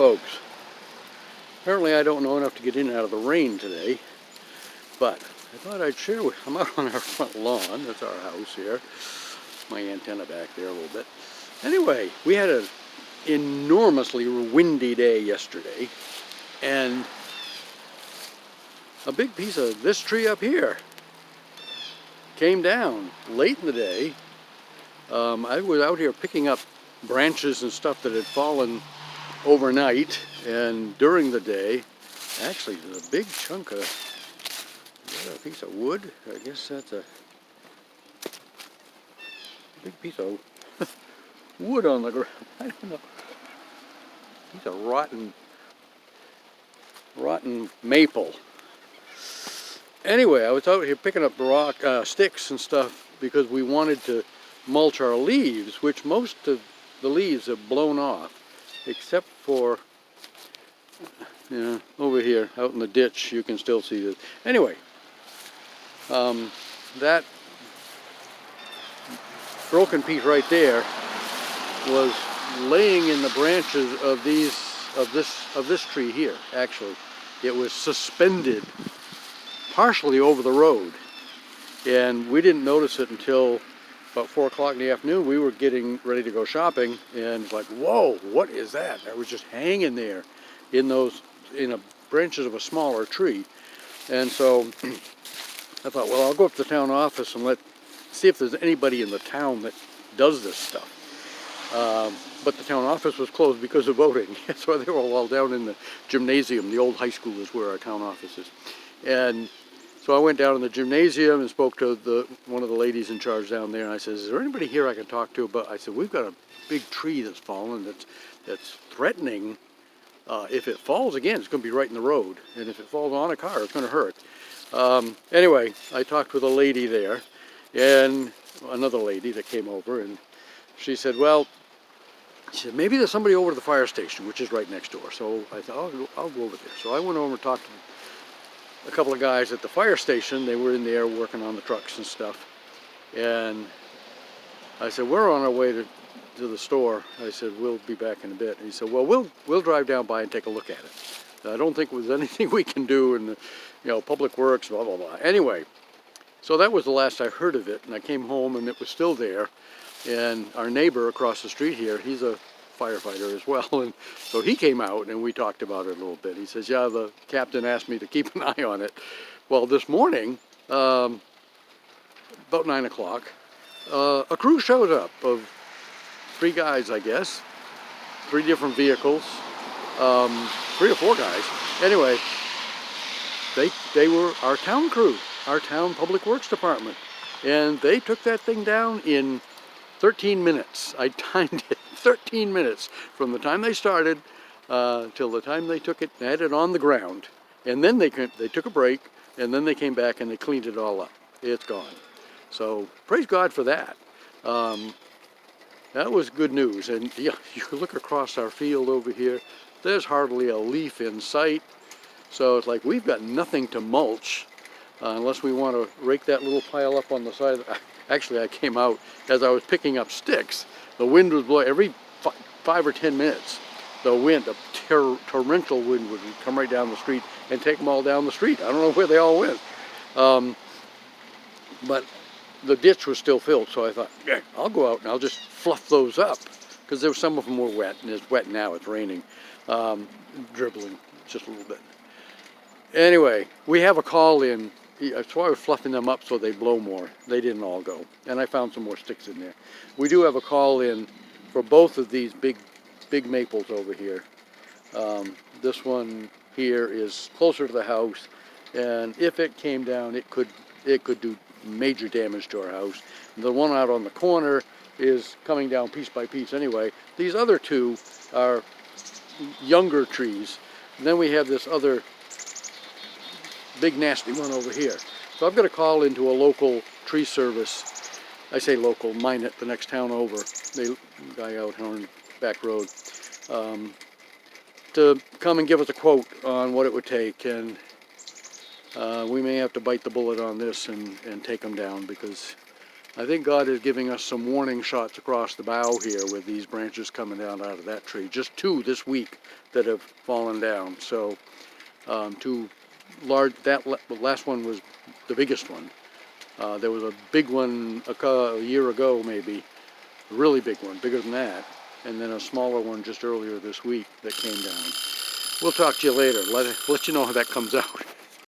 folks. Apparently I don't know enough to get in and out of the rain today, but I thought I'd share with you. I'm out on our front lawn. That's our house here. My antenna back there a little bit. Anyway, we had an enormously windy day yesterday, and a big piece of this tree up here came down late in the day. I was out here picking up branches and stuff that had fallen overnight, and during the day, actually there's a big chunk of, is that a piece of wood? I guess that's a big piece of wood on the ground. I don't know. Piece of rotten maple. Anyway, I was out here picking up sticks and stuff because we wanted to mulch our leaves, which most of the leaves have blown off, except for, over here out in the ditch. You can still see this. Anyway, that broken piece right there was laying in the branches of this tree here. Actually, it was suspended partially over the road, and we didn't notice it until about 4 o'clock in the afternoon. We were getting ready to go shopping, and it's like, whoa, what is that? That was just hanging there in the branches of a smaller tree. And so I thought, well, I'll go up to the town office and see if there's anybody in the town that does this stuff. But the town office was closed because of voting. So they were all down in the gymnasium. The old high school is where our town office is. And so I went down in the gymnasium and spoke to one of the ladies in charge down there, and I said, is there anybody here I can talk to? But I said, we've got a big tree that's fallen that's threatening. If it falls again, it's going to be right in the road. And if it falls on a car, it's going to hurt. Anyway, I talked with a lady there, and another lady that came over, and she said, well, maybe there's somebody over to the fire station, which is right next door. So I thought, I'll go over there. So I went over and talked to a couple of guys at the fire station. They were in there working on the trucks and stuff. And I said, we're on our way to the store. I said, we'll be back in a bit. And he said, well, we'll drive down by and take a look at it. I don't think there's anything we can do in the, Public Works, blah, blah, blah. Anyway, so that was the last I heard of it. And I came home and it was still there. And our neighbor across the street here, he's a firefighter as well, and so he came out and we talked about it a little bit. He says, yeah, the captain asked me to keep an eye on it. Well, this morning, about 9 o'clock, a crew showed up of 3 guys, I guess, 3 different vehicles, 3 or 4 guys. Anyway, they were our town crew, our town Public Works department, and they took that thing down in 13 minutes. I timed it 13 minutes from the time they started till the time they took it, had it on the ground. And then they took a break, and then they came back and they cleaned it all up. It's gone. So praise God for that. That was good news. And yeah, you look across our field over here, there's hardly a leaf in sight. So it's like we've got nothing to mulch unless we want to rake that little pile up on the side of the... Actually, I came out as I was picking up sticks. The wind was blowing every 5 or 10 minutes. The wind, a torrential wind, would come right down the street and take them all down the street. I don't know where they all went. But the ditch was still filled, so I thought, yeah, I'll go out and I'll just fluff those up. Because some of them were wet, and it's wet now, it's raining. Dribbling just a little bit. Anyway, we have a call in. That's why I was fluffing them up so they blow more. They didn't all go. And I found some more sticks in there. We do have a call in for both of these big maples over here. This one here is closer to the house, and if it came down, it could do major damage to our house. The one out on the corner is coming down piece by piece anyway. These other 2 are younger trees. And then we have this other big nasty one over here. So I've got a call into a local tree service. I say local, mine at the next town over. The guy out on back road. To come and give us a quote on what it would take, and we may have to bite the bullet on this and take them down, because I think God is giving us some warning shots across the bow here with these branches coming down out of that tree. Just two this week that have fallen down. So two large, the last one was the biggest one. There was a big one a year ago maybe, a really big one, bigger than that. And then a smaller one just earlier this week that came down. We'll talk to you later. Let you know how that comes out.